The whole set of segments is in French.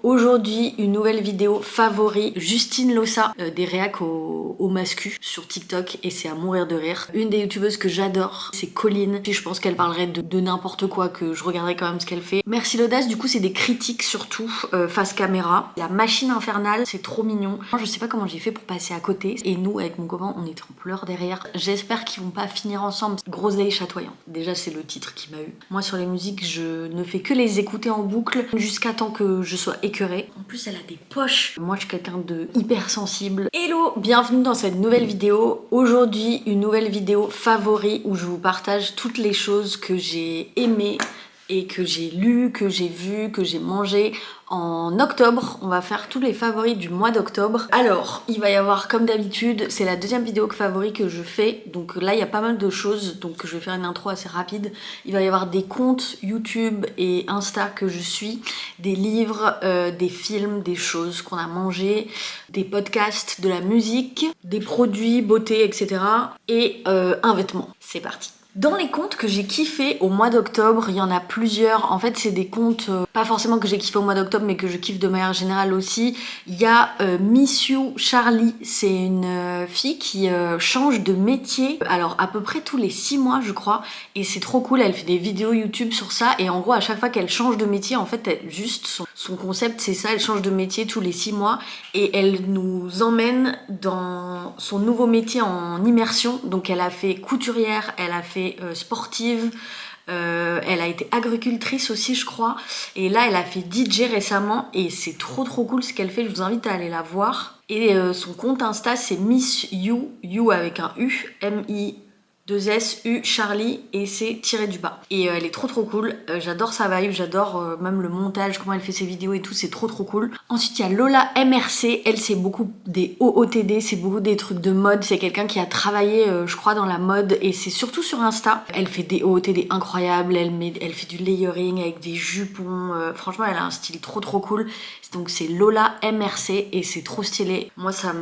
Aujourd'hui, une nouvelle vidéo favori, Justine Lossa, des réacs au mascu sur TikTok et c'est à mourir de rire. Une des youtubeuses que j'adore, c'est Colline. Puis je pense qu'elle parlerait de n'importe quoi, que je regarderais quand même ce qu'elle fait. Merci l'audace, du coup c'est des critiques surtout, face caméra. La machine infernale, c'est trop mignon. Je sais pas comment j'ai fait pour passer à côté. Et nous, avec mon copain, on était en pleurs derrière. J'espère qu'ils vont pas finir ensemble. Groseille chatoyant. Déjà c'est le titre qui m'a eu. Moi sur les musiques, je ne fais que les écouter en boucle jusqu'à temps que je sois écœurée. En plus elle a des poches. Moi je suis quelqu'un de hyper sensible. Hello, bienvenue dans cette nouvelle vidéo. Aujourd'hui une nouvelle vidéo favori où je vous partage toutes les choses que j'ai aimées et que j'ai lues, que j'ai vues, que j'ai mangées. En octobre, on va faire tous les favoris du mois d'octobre. Alors, il va y avoir comme d'habitude, c'est la deuxième vidéo favori que je fais. Donc là, il y a pas mal de choses, donc je vais faire une intro assez rapide. Il va y avoir des comptes YouTube et Insta que je suis, des livres, des films, des choses qu'on a mangées, des podcasts, de la musique, des produits, beauté, etc. Et un vêtement. C'est parti. Dans les comptes que j'ai kiffé au mois d'octobre, il y en a plusieurs. En fait, c'est des comptes, pas forcément que j'ai kiffé au mois d'octobre, mais que je kiffe de manière générale aussi. Il y a Miss You Charlie, c'est une fille qui change de métier, alors à peu près tous les 6 mois, je crois. Et c'est trop cool, elle fait des vidéos YouTube sur ça. Et en gros, à chaque fois qu'elle change de métier, en fait, son concept, c'est ça, elle change de métier tous les 6 mois. Et elle nous emmène dans son nouveau métier en immersion. Donc elle a fait couturière, elle a fait sportive, elle a été agricultrice aussi je crois, et là elle a fait DJ récemment et c'est trop cool ce qu'elle fait, je vous invite à aller la voir. Et son compte Insta c'est Miss You, You avec un U, M-I-2-S-U Charlie et c'est tiré du bas. Et elle est trop cool, j'adore sa vibe, j'adore même le montage, comment elle fait ses vidéos et tout, c'est trop cool. Ensuite il y a Lola MRC, elle c'est beaucoup des OOTD, c'est beaucoup des trucs de mode, c'est quelqu'un qui a travaillé je crois dans la mode et c'est surtout sur Insta. Elle fait des OOTD incroyables, elle fait du layering avec des jupons, franchement elle a un style trop cool. Donc c'est Lola MRC et c'est trop stylé. Moi ça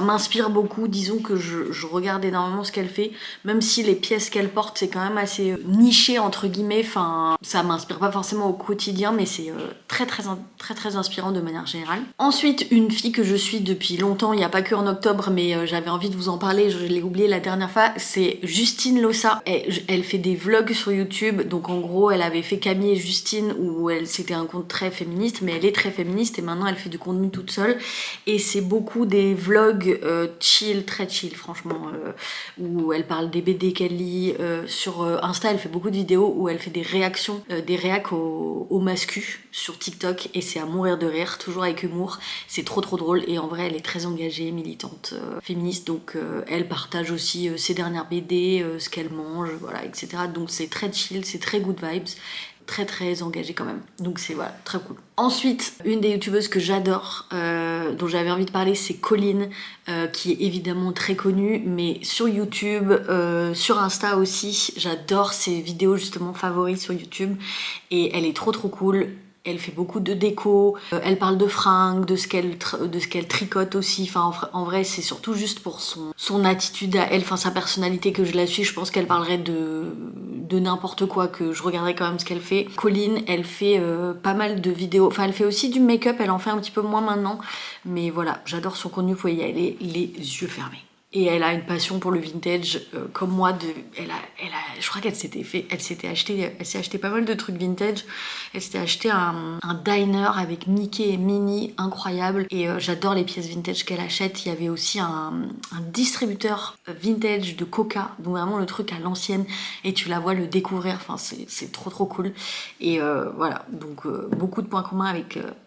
m'inspire beaucoup, disons que je regarde énormément ce qu'elle fait, même si les pièces qu'elle porte c'est quand même assez niché entre guillemets, enfin ça m'inspire pas forcément au quotidien mais c'est très inspirant de manière générale. Ensuite une fille que je suis depuis longtemps, il n'y a pas que en octobre mais j'avais envie de vous en parler, je l'ai oublié la dernière fois, c'est Justine Lossa. Elle fait des vlogs sur YouTube, donc en gros elle avait fait Camille et Justine où c'était un compte très féministe mais elle est très féministe et maintenant elle fait du contenu toute seule et c'est beaucoup des vlogs chill, très chill franchement, où elle parle des BD qu'elle lit. Sur Insta elle fait beaucoup de vidéos où elle fait des réactions, des réacs au mascu sur TikTok et c'est à mourir de rire, toujours avec humour, c'est trop drôle et en vrai elle est très engagée, militante, féministe, donc elle partage aussi ses dernières BD, ce qu'elle mange, voilà, etc. Donc c'est très chill, c'est très good vibes, très engagée quand même, donc c'est voilà, très cool. Ensuite, une des youtubeuses que j'adore, dont j'avais envie de parler, c'est Colline, qui est évidemment très connue, mais sur YouTube, sur Insta aussi, j'adore ses vidéos justement favoris sur YouTube, et elle est trop cool. Elle fait beaucoup de déco, elle parle de fringues, de ce qu'elle tricote aussi. Enfin, en vrai, c'est surtout juste pour son attitude à elle, enfin sa personnalité que je la suis. Je pense qu'elle parlerait de n'importe quoi, que je regarderais quand même ce qu'elle fait. Colline, elle fait pas mal de vidéos. Enfin, elle fait aussi du make-up, elle en fait un petit peu moins maintenant. Mais voilà, j'adore son contenu, vous pouvez y aller les yeux fermés. Et elle a une passion pour le vintage, comme moi. Je crois qu'elle s'est acheté pas mal de trucs vintage. Elle s'était acheté un diner avec Mickey et Minnie, incroyable. Et j'adore les pièces vintage qu'elle achète. Il y avait aussi un distributeur vintage de Coca, donc vraiment le truc à l'ancienne. Et tu la vois le découvrir, enfin c'est trop cool. Et voilà, donc beaucoup de points communs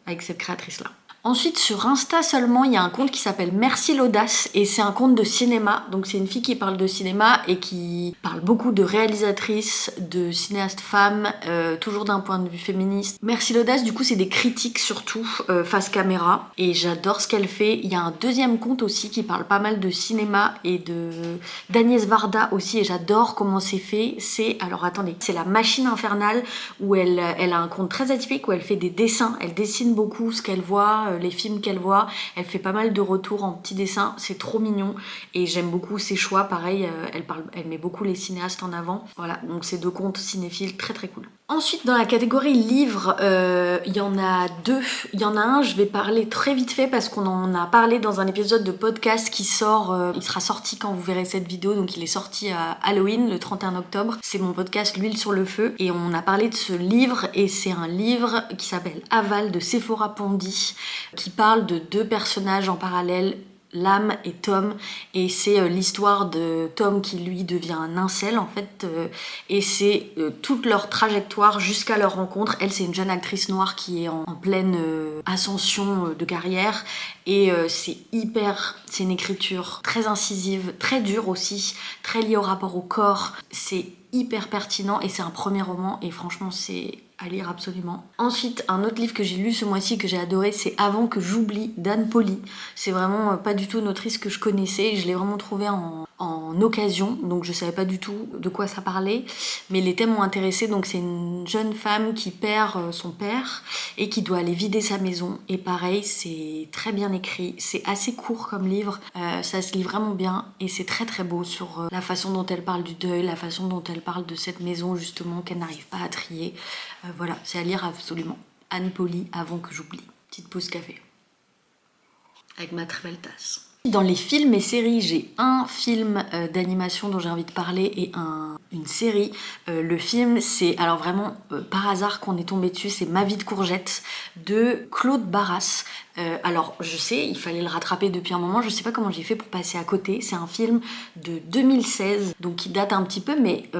avec cette créatrice-là. Ensuite sur Insta seulement il y a un compte qui s'appelle Merci l'audace et c'est un compte de cinéma, donc c'est une fille qui parle de cinéma et qui parle beaucoup de réalisatrices, de cinéastes femmes, toujours d'un point de vue féministe. Merci l'audace du coup c'est des critiques surtout face caméra et j'adore ce qu'elle fait. Il y a un deuxième compte aussi qui parle pas mal de cinéma et d'Agnès Varda aussi et j'adore comment c'est fait. C'est, alors attendez, c'est la machine infernale où elle a un compte très atypique où elle fait des dessins, elle dessine beaucoup ce qu'elle voit, les films qu'elle voit. Elle fait pas mal de retours en petits dessins, c'est trop mignon et j'aime beaucoup ses choix. Pareil, elle met beaucoup les cinéastes en avant. Voilà, donc c'est 2 comptes cinéphiles très très cool. Ensuite, dans la catégorie livres, il y en a 2. Il y en a un, je vais parler très vite fait parce qu'on en a parlé dans un épisode de podcast qui sort, il sera sorti quand vous verrez cette vidéo, donc il est sorti à Halloween, le 31 octobre. C'est mon podcast L'huile sur le feu et on a parlé de ce livre et c'est un livre qui s'appelle Aval de Sephora Pondy qui parle de 2 personnages en parallèle, Lam et Tom, et c'est l'histoire de Tom qui lui devient un incel en fait, et c'est toute leur trajectoire jusqu'à leur rencontre. Elle, c'est une jeune actrice noire qui est en pleine ascension de carrière et c'est une écriture très incisive, très dure aussi, très liée au rapport au corps. C'est hyper pertinent et c'est un premier roman et franchement c'est à lire absolument. Ensuite, un autre livre que j'ai lu ce mois-ci que j'ai adoré, c'est Avant que j'oublie d'Anne Poly. C'est vraiment pas du tout une autrice que je connaissais, je l'ai vraiment trouvée en occasion, donc je savais pas du tout de quoi ça parlait, mais les thèmes m'ont intéressée. Donc c'est une jeune femme qui perd son père et qui doit aller vider sa maison, et pareil, c'est très bien écrit, c'est assez court comme livre, ça se lit vraiment bien et c'est très très beau sur la façon dont elle parle du deuil, la façon dont elle parle de cette maison justement qu'elle n'arrive pas à trier. Voilà, c'est à lire absolument. Anne Poly, Avant que j'oublie. Petite pause café. Avec ma très belle tasse. Dans les films et séries, j'ai un film d'animation dont j'ai envie de parler et une série. Le film, c'est alors vraiment par hasard qu'on est tombé dessus, c'est Ma vie de courgette de Claude Barras. Alors je sais, il fallait le rattraper depuis un moment, je sais pas comment j'ai fait pour passer à côté. C'est un film de 2016, donc qui date un petit peu, mais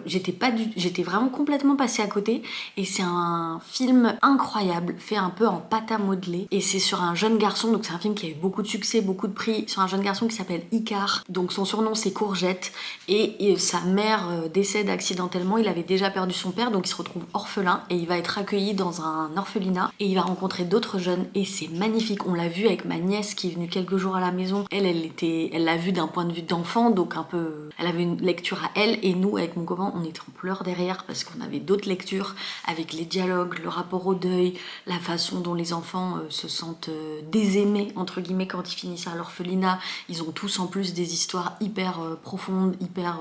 j'étais vraiment complètement passée à côté. Et c'est un film incroyable, fait un peu en pâte à modeler. Et c'est sur un jeune garçon, donc c'est un film qui a eu beaucoup de succès, beaucoup de prix, sur un jeune garçon qui s'appelle Icar. Donc son surnom c'est Courgette. Et sa mère décède accidentellement, il avait déjà perdu son père, donc il se retrouve orphelin. Et il va être accueilli dans un orphelinat. Et il va rencontrer d'autres jeunes, et c'est magnifique. On l'a vu avec ma nièce qui est venue quelques jours à la maison. Elle l'a vu d'un point de vue d'enfant, donc un peu, elle avait une lecture à elle, et nous avec mon copain on était en pleurs derrière parce qu'on avait d'autres lectures avec les dialogues, le rapport au deuil, la façon dont les enfants se sentent désaimés entre guillemets quand ils finissent à l'orphelinat. Ils ont tous en plus des histoires hyper profondes, hyper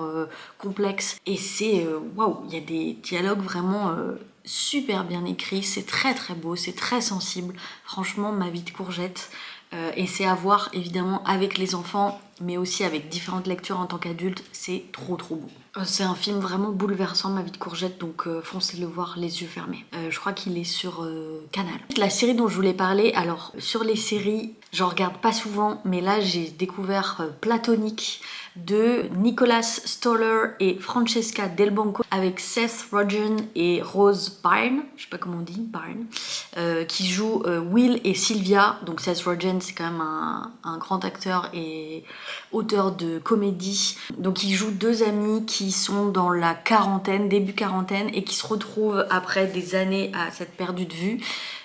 complexes, et c'est waouh, il y a des dialogues vraiment super bien écrit, c'est très très beau, c'est très sensible. Franchement, Ma vie de courgette. Et c'est à voir évidemment avec les enfants, mais aussi avec différentes lectures en tant qu'adulte. C'est trop trop beau. C'est un film vraiment bouleversant, Ma vie de courgette, donc foncez le voir les yeux fermés. Je crois qu'il est sur Canal. La série dont je voulais parler, alors sur les séries, j'en regarde pas souvent, mais là j'ai découvert Platonique de Nicholas Stoller et Francesca Del Banco avec Seth Rogen et Rose Byrne, je sais pas comment on dit, Byrne, qui jouent Will et Sylvia. Donc Seth Rogen, c'est quand même un grand acteur et auteur de comédie. Donc il joue 2 amis qui sont dans la quarantaine, début quarantaine, et qui se retrouvent après des années à s'être perdus de vue.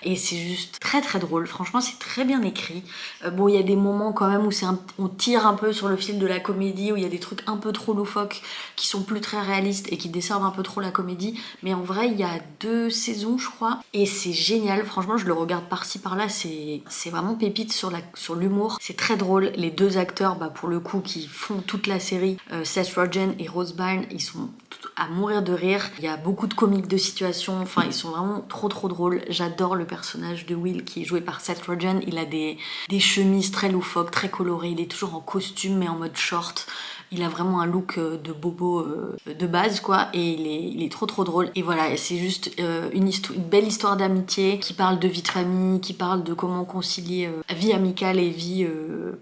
Et c'est juste très très drôle, franchement c'est très bien écrit. Bon, il y a des moments quand même où on tire un peu sur le fil de la comédie, où il y a des trucs un peu trop loufoques qui sont plus très réalistes et qui desservent un peu trop la comédie, mais en vrai il y a 2 saisons je crois et c'est génial. Franchement je le regarde par-ci par-là, c'est vraiment pépite sur l'humour, c'est très drôle. Les 2 acteurs pour le coup qui font toute la série, Seth Rogen et Rose Byrne, ils sont à mourir de rire. Il y a beaucoup de comiques de situation, enfin ils sont vraiment trop trop drôles. J'adore le personnage de Will qui est joué par Seth Rogen. Il a des chemises très loufoques, très colorées, il est toujours en costume mais en mode short. Il a vraiment un look de bobo de base quoi, et il est trop trop drôle. Et voilà, c'est juste une belle histoire d'amitié qui parle de vie de famille, qui parle de comment concilier vie amicale et vie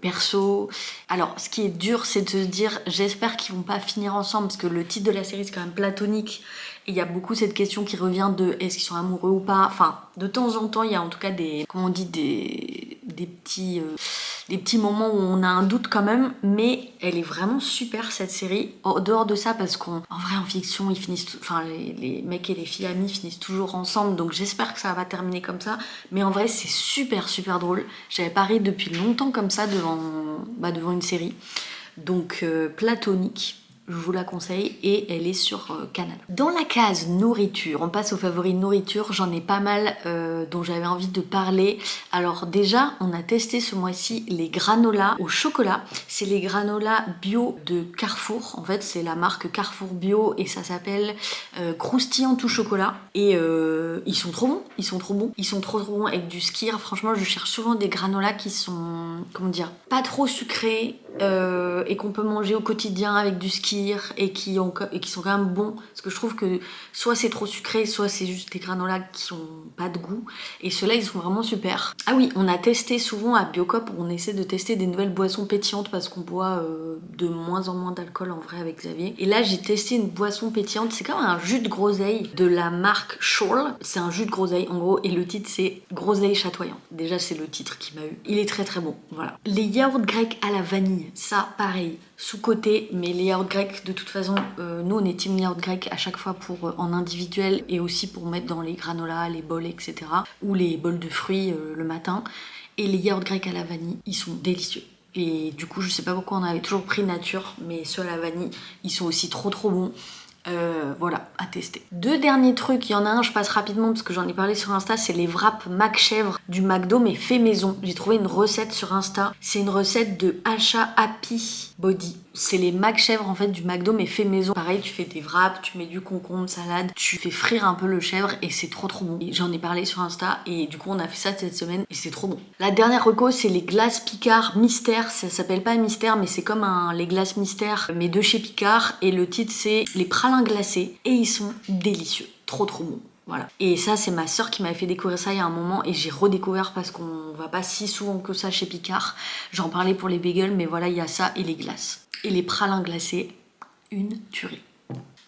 perso. Alors ce qui est dur, c'est de se dire j'espère qu'ils vont pas finir ensemble, parce que le titre de la série c'est quand même Platonique. Et il y a beaucoup cette question qui revient de est-ce qu'ils sont amoureux ou pas. Enfin, de temps en temps, il y a en tout cas des petits moments où on a un doute quand même. Mais elle est vraiment super cette série. En dehors de ça, parce qu'en vrai en fiction, les mecs et les filles amies finissent toujours ensemble. Donc j'espère que ça va terminer comme ça. Mais en vrai, c'est super super drôle. J'avais pas ri depuis longtemps comme ça devant une série. Donc Platonique. je vous la conseille et elle est sur Canal. Dans la case nourriture, on passe aux favoris nourriture, j'en ai pas mal dont j'avais envie de parler. Alors déjà, on a testé ce mois-ci les granolas au chocolat. C'est les granolas bio de Carrefour. En fait, c'est la marque Carrefour Bio et ça s'appelle Croustillant tout chocolat. Et ils sont trop bons, ils sont trop bons. Ils sont trop bons avec du skyr. Franchement, je cherche souvent des granolas qui sont, comment dire, pas trop sucrés et qu'on peut manger au quotidien avec du skyr et qui sont quand même bons. Parce que je trouve que soit c'est trop sucré, soit c'est juste des granolas qui ont pas de goût. Et ceux-là, ils sont vraiment super. Ah oui, on a testé souvent à Biocop, on essaie de tester des nouvelles boissons pétillantes parce qu'on boit de moins en moins d'alcool en vrai avec Xavier. Et là, j'ai testé une boisson pétillante, c'est comme un jus de groseille de la marque Scholl. C'est un jus de groseille en gros, et le titre c'est Groseille chatoyant. Déjà, c'est le titre qui m'a eu. Il est très très bon, voilà. Les yaourts grecs à la vanille, ça pareil, sous-côté, mais les yaourts grecs, de toute façon, nous on est team yaourt grec à chaque fois pour en individuel et aussi pour mettre dans les granolas, les bols, etc. ou les bols de fruits le matin. Et les yaourts grecs à la vanille, ils sont délicieux. Et du coup, je sais pas pourquoi on avait toujours pris nature, mais ceux à la vanille, ils sont aussi trop trop bons. Voilà, à tester. Deux derniers trucs, il y en a un, je passe rapidement parce que j'en ai parlé sur Insta, c'est les wraps Mac Chèvre du McDo mais fait maison. J'ai trouvé une recette sur Insta, c'est une recette de Asha Happy Body. C'est les Mac Chèvre en fait du McDo mais fait maison. Pareil, tu fais tes wraps, tu mets du concombre, salade, tu fais frire un peu le chèvre et c'est trop trop bon. J'en ai parlé sur Insta et du coup on a fait ça cette semaine et c'est trop bon. La dernière reco, c'est les glaces Picard Mystère. Ça s'appelle pas Mystère mais c'est comme les glaces Mystère mais de chez Picard et le titre c'est les pralins glacés et ils sont délicieux, trop trop bons. Voilà. Et ça, c'est ma soeur qui m'avait fait découvrir ça il y a un moment et j'ai redécouvert parce qu'on va pas si souvent que ça chez Picard. J'en parlais pour les bagels, mais voilà, il y a ça et les glaces. Et les pralins glacés, une tuerie.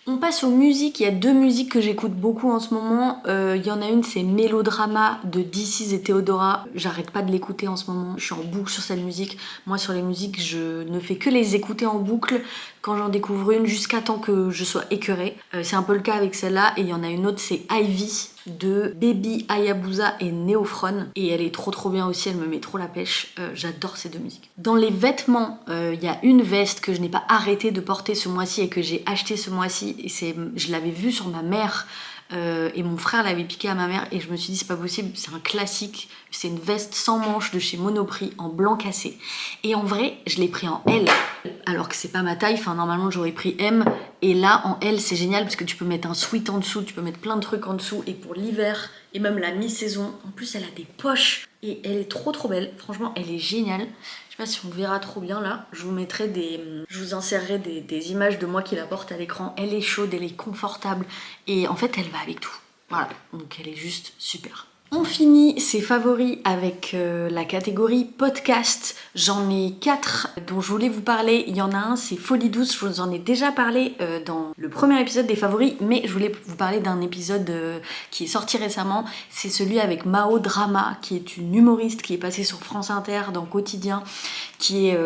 On passe aux musiques, il y a deux musiques que j'écoute beaucoup en ce moment. Il y en a une, c'est Mélodrama de DC's et Theodora. J'arrête pas de l'écouter en ce moment, je suis en boucle sur cette musique. Moi sur les musiques, je ne fais que les écouter en boucle quand j'en découvre une jusqu'à temps que je sois écœurée. C'est un peu le cas avec celle-là. Et il y en a une autre, c'est Ivy de Baby Hayabusa et Neophron. Et elle est trop trop bien aussi, elle me met trop la pêche. J'adore ces deux musiques. Dans les vêtements, il y a une veste que je n'ai pas arrêté de porter ce mois-ci et que j'ai acheté ce mois-ci. Et je l'avais vue sur ma mère et mon frère l'avait piqué à ma mère et je me suis dit c'est pas possible, c'est un classique, c'est une veste sans manches de chez Monoprix en blanc cassé et en vrai je l'ai pris en L alors que c'est pas ma taille, enfin normalement j'aurais pris M et là en L c'est génial parce que tu peux mettre un sweat en dessous, tu peux mettre plein de trucs en dessous et pour l'hiver et même la mi-saison, en plus elle a des poches et elle est trop trop belle, franchement elle est géniale. Je sais pas si on verra trop bien là, je vous insérerai des images de moi qui la porte à l'écran. Elle est chaude, elle est confortable et en fait elle va avec tout. Voilà, donc elle est juste super. On finit ses favoris avec la catégorie podcast. J'en ai 4 dont je voulais vous parler. Il y en a un, c'est Folie douce. Je vous en ai déjà parlé dans le premier épisode des favoris, mais je voulais vous parler d'un épisode qui est sorti récemment. C'est celui avec Mao Drama, qui est une humoriste qui est passée sur France Inter dans Quotidien, qui est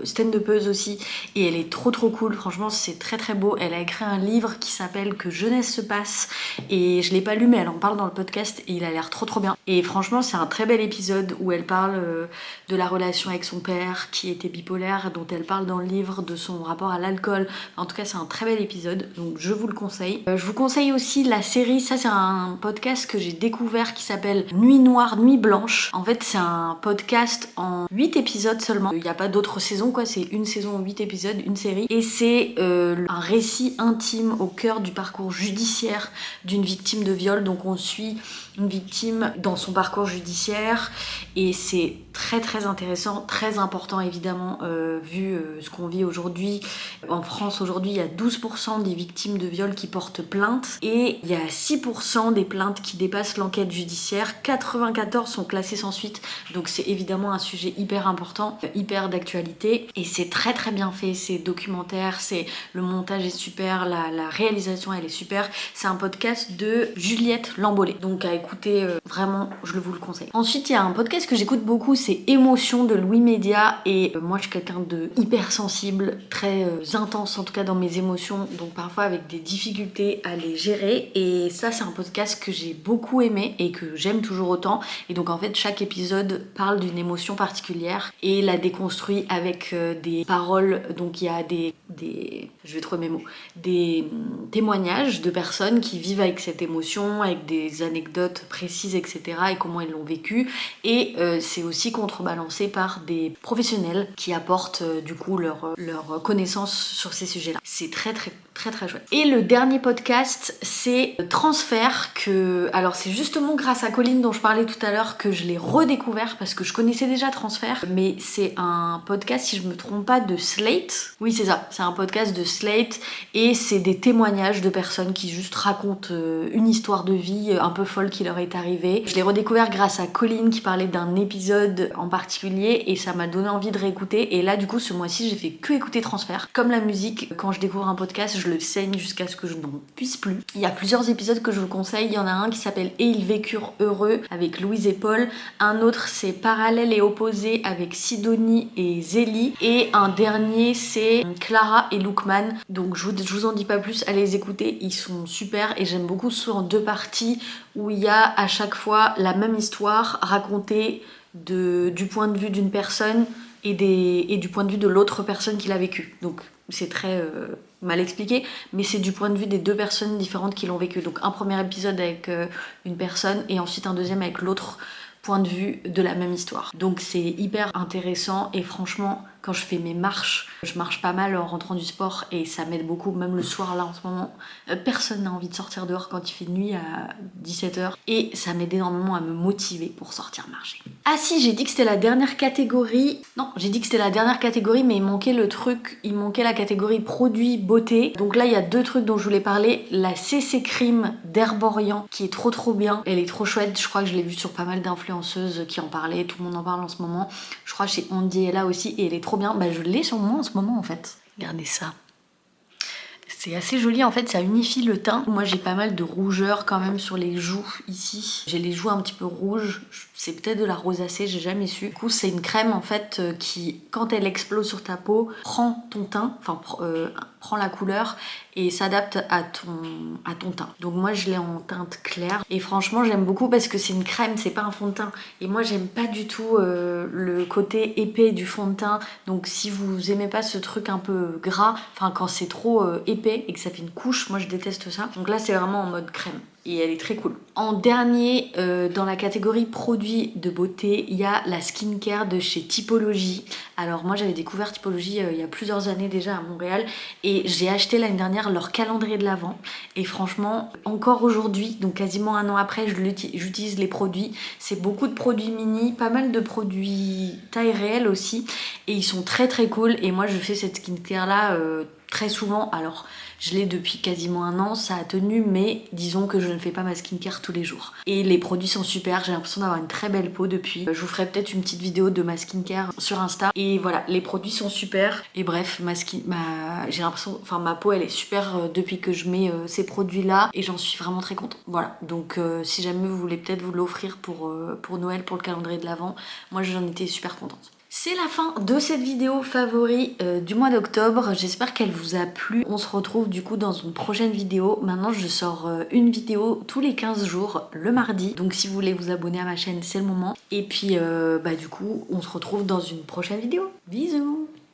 stand-upeuse aussi. Et elle est trop trop cool. Franchement, c'est très très beau. Elle a écrit un livre qui s'appelle Que jeunesse se passe. Et je l'ai pas lu, mais elle en parle dans le podcast et il a l'air trop trop bien. Et franchement, c'est un très bel épisode où elle parle de la relation avec son père qui était bipolaire, dont elle parle dans le livre, de son rapport à l'alcool. En tout cas, c'est un très bel épisode, donc je vous le conseille. Je vous conseille aussi la série, ça c'est un podcast que j'ai découvert qui s'appelle Nuit Noire, Nuit Blanche. En fait, c'est un podcast en 8 épisodes seulement. Il n'y a pas d'autres saisons, quoi. C'est une saison en 8 épisodes, une série. Et c'est un récit intime au cœur du parcours judiciaire d'une victime de viol. Donc on suit une victime dans son parcours judiciaire et c'est très très intéressant, très important évidemment vu ce qu'on vit aujourd'hui. En France aujourd'hui, il y a 12% des victimes de viol qui portent plainte et il y a 6% des plaintes qui dépassent l'enquête judiciaire. 94 sont classées sans suite, donc c'est évidemment un sujet hyper important, hyper d'actualité et c'est très très bien fait, c'est documentaire, le montage est super, la réalisation elle est super. C'est un podcast de Juliette Lambollet, donc à écouter écouter, vraiment, je vous le conseille. Ensuite, il y a un podcast que j'écoute beaucoup, c'est Émotion de Louis Média. Et moi, je suis quelqu'un de hyper sensible, très intense en tout cas dans mes émotions, donc parfois avec des difficultés à les gérer. Et ça, c'est un podcast que j'ai beaucoup aimé et que j'aime toujours autant. Et donc en fait, chaque épisode parle d'une émotion particulière et la déconstruit avec des paroles. Donc il y a je vais trouver mes mots, des témoignages de personnes qui vivent avec cette émotion, avec des anecdotes précises, etc. et comment ils l'ont vécu. Et c'est aussi contrebalancé par des professionnels qui apportent du coup leur connaissance sur ces sujets-là. C'est très chouette. Et le dernier podcast, c'est Transfert, alors c'est justement grâce à Colline dont je parlais tout à l'heure que je l'ai redécouvert, parce que je connaissais déjà Transfert, mais c'est un podcast, si je me trompe pas, de Slate. Oui, c'est ça, c'est un podcast de Slate et c'est des témoignages de personnes qui juste racontent une histoire de vie un peu folle qui leur est arrivée. Je l'ai redécouvert grâce à Colline qui parlait d'un épisode en particulier et ça m'a donné envie de réécouter. Et là, du coup, ce mois-ci, j'ai fait que écouter Transfert. Comme la musique, quand je découvre un podcast, je le saigne jusqu'à ce que je n'en puisse plus. Il y a plusieurs épisodes que je vous conseille. Il y en a un qui s'appelle Et ils vécurent heureux avec Louise et Paul. Un autre, c'est Parallèle et opposé avec Sidonie et Zélie. Et un dernier, c'est Clara et Lookman. Donc je vous en dis pas plus, allez les écouter, ils sont super et j'aime beaucoup ceux en 2 parties où il y a à chaque fois la même histoire racontée du point de vue d'une personne et du point de vue de l'autre personne qui l'a vécu. Donc c'est très mal expliqué, mais c'est du point de vue des 2 personnes différentes qui l'ont vécu. Donc un premier épisode avec une personne et ensuite un deuxième avec l'autre point de vue de la même histoire. Donc c'est hyper intéressant et franchement, quand je fais mes marches, je marche pas mal en rentrant du sport et ça m'aide beaucoup, même le soir là en ce moment. Personne n'a envie de sortir dehors quand il fait nuit à 17h et ça m'aide énormément à me motiver pour sortir marcher. Ah si, j'ai dit que c'était la dernière catégorie. Non, j'ai dit que c'était la dernière catégorie, mais il manquait la catégorie produits beauté. Donc là, il y a 2 trucs dont je voulais parler. La CC Cream d'Herborian qui est trop bien. Elle est trop chouette, je crois que je l'ai vue sur pas mal d'influenceuses qui en parlaient, tout le monde en parle en ce moment. Je crois chez Andy est là aussi et elle est trop bien. Bah je l'ai sur moi en ce moment en fait. Regardez ça. C'est assez joli en fait, ça unifie le teint. Moi j'ai pas mal de rougeur quand même sur les joues ici. J'ai les joues un petit peu rouges, c'est peut-être de la rosacée, j'ai jamais su. Du coup c'est une crème en fait qui, quand elle explose sur ta peau, prend ton teint, prend la couleur et s'adapte à ton teint. Donc moi je l'ai en teinte claire et franchement j'aime beaucoup parce que c'est une crème, c'est pas un fond de teint. Et moi j'aime pas du tout le côté épais du fond de teint. Donc si vous aimez pas ce truc un peu gras, enfin quand c'est trop épais et que ça fait une couche, moi je déteste ça. Donc là c'est vraiment en mode crème. Et elle est très cool. En dernier, dans la catégorie produits de beauté, il y a la skincare de chez Typologie. Alors moi j'avais découvert Typologie il y a plusieurs années déjà à Montréal et j'ai acheté l'année dernière leur calendrier de l'Avent et franchement encore aujourd'hui, donc quasiment un an après, j'utilise les produits. C'est beaucoup de produits mini, pas mal de produits taille réelle aussi et ils sont très cool et moi je fais cette skincare là très souvent. Alors je l'ai depuis quasiment un an, ça a tenu, mais disons que je ne fais pas ma skincare tous les jours. Et les produits sont super, j'ai l'impression d'avoir une très belle peau depuis. Je vous ferai peut-être une petite vidéo de ma skincare sur Insta. Et voilà, les produits sont super. Et bref, j'ai l'impression, ma peau elle est super depuis que je mets ces produits-là. Et j'en suis vraiment très contente. Voilà, donc si jamais vous voulez peut-être vous l'offrir pour Noël, pour le calendrier de l'Avent, moi j'en étais super contente. C'est la fin de cette vidéo favori du mois d'octobre. J'espère qu'elle vous a plu. On se retrouve du coup dans une prochaine vidéo. Maintenant, je sors une vidéo tous les 15 jours le mardi. Donc si vous voulez vous abonner à ma chaîne, c'est le moment. Et puis du coup, on se retrouve dans une prochaine vidéo. Bisous!